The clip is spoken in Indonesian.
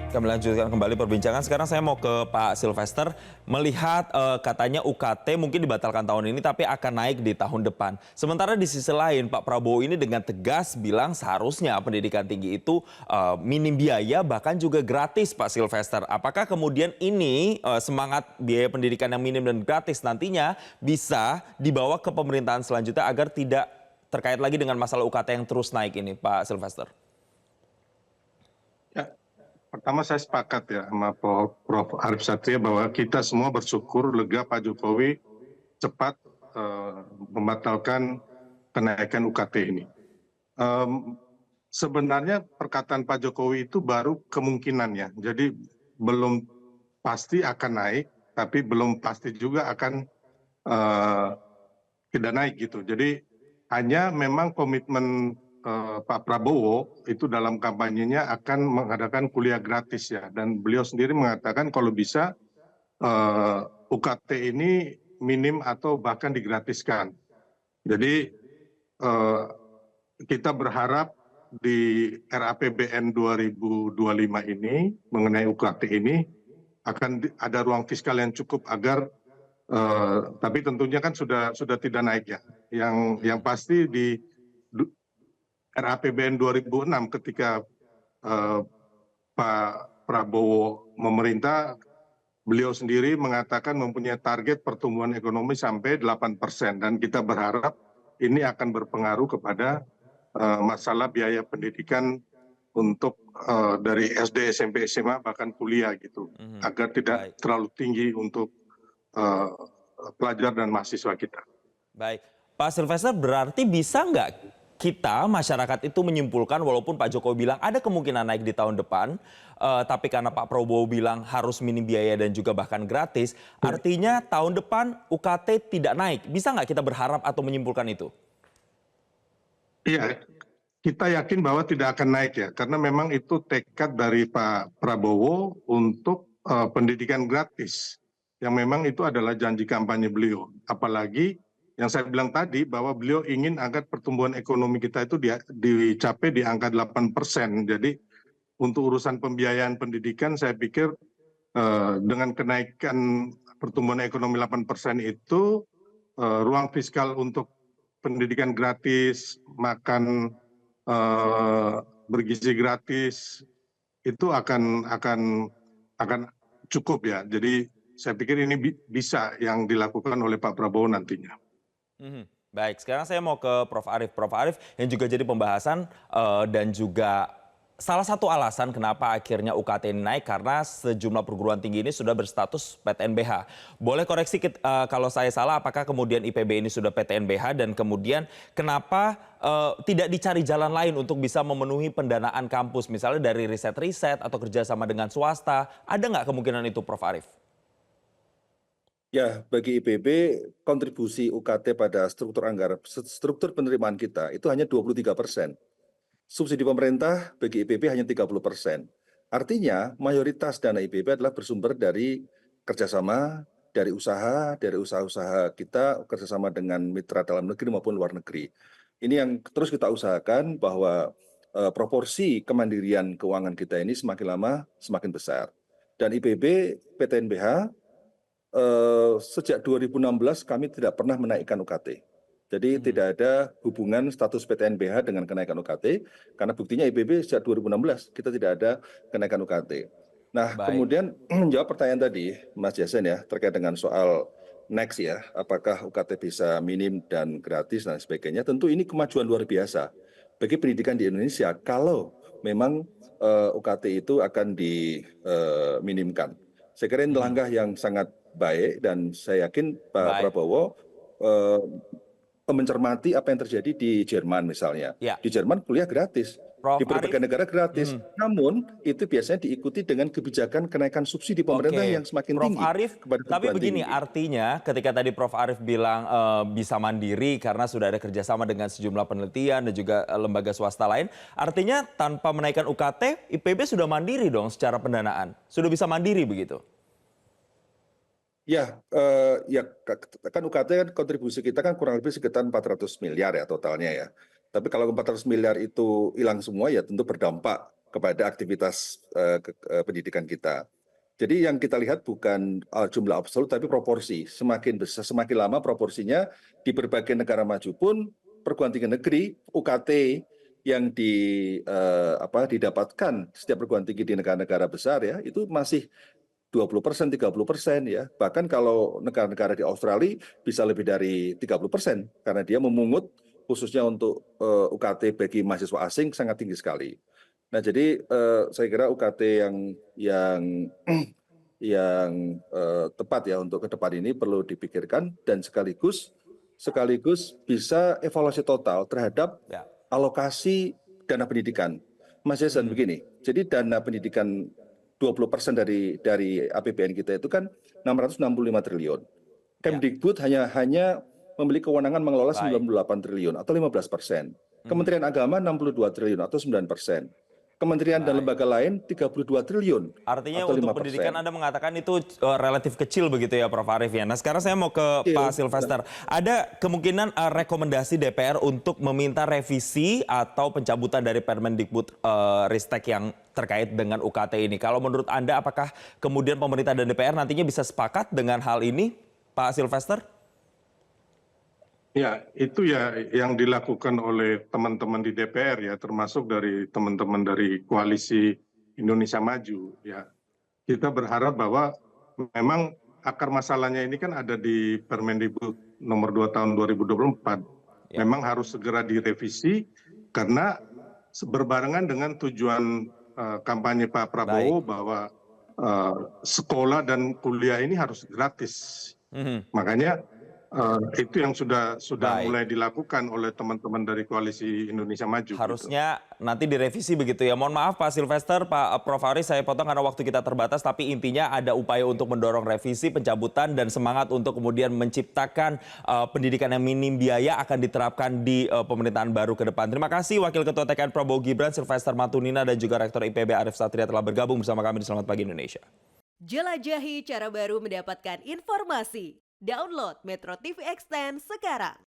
Kami lanjutkan kembali perbincangan. Sekarang saya mau ke Pak Sylvester. Melihat katanya UKT mungkin dibatalkan tahun ini tapi akan naik di tahun depan. Sementara di sisi lain Pak Prabowo ini dengan tegas bilang seharusnya pendidikan tinggi itu minim biaya bahkan juga gratis Pak Sylvester. Apakah kemudian ini semangat biaya pendidikan yang minim dan gratis nantinya bisa dibawa ke pemerintahan selanjutnya agar tidak terkait lagi dengan masalah UKT yang terus naik ini Pak Sylvester? Ya, pertama saya sepakat ya sama Prof. Arief Satria bahwa kita semua bersyukur lega Pak Jokowi cepat membatalkan kenaikan UKT ini. Sebenarnya perkataan Pak Jokowi itu baru kemungkinan ya, jadi belum pasti akan naik, tapi belum pasti juga akan tidak naik gitu. Jadi hanya memang komitmen Pak Prabowo itu dalam kampanyenya akan mengadakan kuliah gratis ya, dan beliau sendiri mengatakan kalau bisa UKT ini minim atau bahkan digratiskan. Jadi kita berharap di RAPBN 2025 ini mengenai UKT ini akan ada ruang fiskal yang cukup agar tapi tentunya kan sudah tidak naik ya. Yang pasti di RAPBN 2006 ketika Pak Prabowo memerintah, beliau sendiri mengatakan mempunyai target pertumbuhan ekonomi sampai 8%, dan kita berharap ini akan berpengaruh kepada masalah biaya pendidikan untuk dari SD, SMP, SMA bahkan kuliah gitu, agar tidak Baik. terlalu tinggi untuk pelajar dan mahasiswa kita. Baik, Pak Sylvester, berarti bisa nggak kita masyarakat itu menyimpulkan walaupun Pak Jokowi bilang ada kemungkinan naik di tahun depan, tapi karena Pak Prabowo bilang harus minim biaya dan juga bahkan gratis, artinya tahun depan UKT tidak naik. Bisa nggak kita berharap atau menyimpulkan itu? Iya, kita yakin bahwa tidak akan naik ya, karena memang itu tekad dari Pak Prabowo untuk pendidikan gratis, yang memang itu adalah janji kampanye beliau. Apalagi yang saya bilang tadi bahwa beliau ingin agar pertumbuhan ekonomi kita itu dicapai di angka 8%. Jadi untuk urusan pembiayaan pendidikan saya pikir dengan kenaikan pertumbuhan ekonomi 8% itu ruang fiskal untuk pendidikan gratis, makan bergizi gratis itu akan cukup ya. Jadi saya pikir ini bisa yang dilakukan oleh Pak Prabowo nantinya. Baik, sekarang saya mau ke Prof. Arief. Prof. Arief yang juga jadi pembahasan dan juga salah satu alasan kenapa akhirnya UKT ini naik karena sejumlah perguruan tinggi ini sudah berstatus PTNBH. Boleh koreksi kalau saya salah, apakah kemudian IPB ini sudah PTNBH dan kemudian kenapa tidak dicari jalan lain untuk bisa memenuhi pendanaan kampus, misalnya dari riset-riset atau kerjasama dengan swasta? Ada nggak kemungkinan itu, Prof. Arief? Ya, bagi IPB, kontribusi UKT pada struktur penerimaan kita itu hanya 23%. Subsidi pemerintah bagi IPB hanya 30%. Artinya, mayoritas dana IPB adalah bersumber dari kerjasama, dari usaha-usaha kita, kerjasama dengan mitra dalam negeri maupun luar negeri. Ini yang terus kita usahakan bahwa proporsi kemandirian keuangan kita ini semakin lama semakin besar. Dan IPB, PTNBH, sejak 2016 kami tidak pernah menaikkan UKT. Jadi tidak ada hubungan status PTNBH dengan kenaikan UKT, karena buktinya IPB sejak 2016 kita tidak ada kenaikan UKT. Nah, Baik. kemudian menjawab pertanyaan tadi, Mas Jason ya, terkait dengan soal next ya, apakah UKT bisa minim dan gratis dan sebagainya, tentu ini kemajuan luar biasa bagi pendidikan di Indonesia kalau memang UKT itu akan diminimkan. Saya kira ini langkah yang sangat baik dan saya yakin Pak Prabowo mencermati apa yang terjadi di Jerman misalnya. Ya. Di Jerman kuliah gratis, Prof. di berbagai Arief. negara gratis. Namun itu biasanya diikuti dengan kebijakan kenaikan subsidi pemerintah yang semakin Prof. tinggi Arief, kepada tapi perguruan begini, tinggi. artinya ketika tadi Prof. Arief bilang bisa mandiri karena sudah ada kerjasama dengan sejumlah penelitian dan juga lembaga swasta lain, artinya tanpa menaikkan UKT, IPB sudah mandiri dong secara pendanaan, sudah bisa mandiri begitu? Ya, ya kan UKT kan kontribusi kita kan kurang lebih sekitar 400 miliar ya totalnya ya. Tapi kalau 400 miliar itu hilang semua ya tentu berdampak kepada aktivitas pendidikan kita. Jadi yang kita lihat bukan jumlah absolut tapi proporsi. Semakin besar, semakin lama proporsinya di berbagai negara maju pun perguruan tinggi negeri UKT yang didapatkan setiap perguruan tinggi di negara-negara besar ya itu masih 20%, 30% ya. Bahkan kalau negara-negara di Australia bisa lebih dari 30% karena dia memungut khususnya untuk UKT bagi mahasiswa asing sangat tinggi sekali. Nah, jadi saya kira UKT yang tepat ya untuk ke depan ini perlu dipikirkan dan sekaligus bisa evaluasi total terhadap Ya. alokasi dana pendidikan. Mas Jason begini, jadi dana pendidikan 20% dari APBN kita itu kan 665 triliun. Kemdikbud hanya memiliki kewenangan mengelola 98 triliun atau 15%. Kementerian Agama 62 triliun atau 9%. Kementerian dan lembaga lain 32 triliun Artinya atau untuk 5%. pendidikan Anda mengatakan itu relatif kecil begitu ya Prof. Arief ya. Nah sekarang saya mau ke Pak Sylvester. Ada kemungkinan rekomendasi DPR untuk meminta revisi atau pencabutan dari Permendikbud Ristek yang terkait dengan UKT ini. Kalau menurut Anda apakah kemudian pemerintah dan DPR nantinya bisa sepakat dengan hal ini Pak Sylvester? Ya, itu ya yang dilakukan oleh teman-teman di DPR ya, termasuk dari teman-teman dari Koalisi Indonesia Maju ya. Kita berharap bahwa memang akar masalahnya ini kan ada di Permendikbud nomor 2 tahun 2024. Memang harus segera direvisi karena berbarengan dengan tujuan kampanye Pak Prabowo bahwa sekolah dan kuliah ini harus gratis. Makanya itu yang sudah mulai dilakukan oleh teman-teman dari Koalisi Indonesia Maju. Harusnya nanti direvisi begitu ya. Mohon maaf Pak Sylvester, Pak Prof. Arief saya potong karena waktu kita terbatas. Tapi intinya ada upaya untuk mendorong revisi, pencabutan, dan semangat untuk kemudian menciptakan pendidikan yang minim biaya akan diterapkan di pemerintahan baru ke depan. Terima kasih Wakil Ketua TKN Prabowo Gibran, Sylvester Matunina, dan juga Rektor IPB Arief Satria telah bergabung bersama kami di Selamat Pagi Indonesia. Jelajahi cara baru mendapatkan informasi. Download Metro TV Extend sekarang.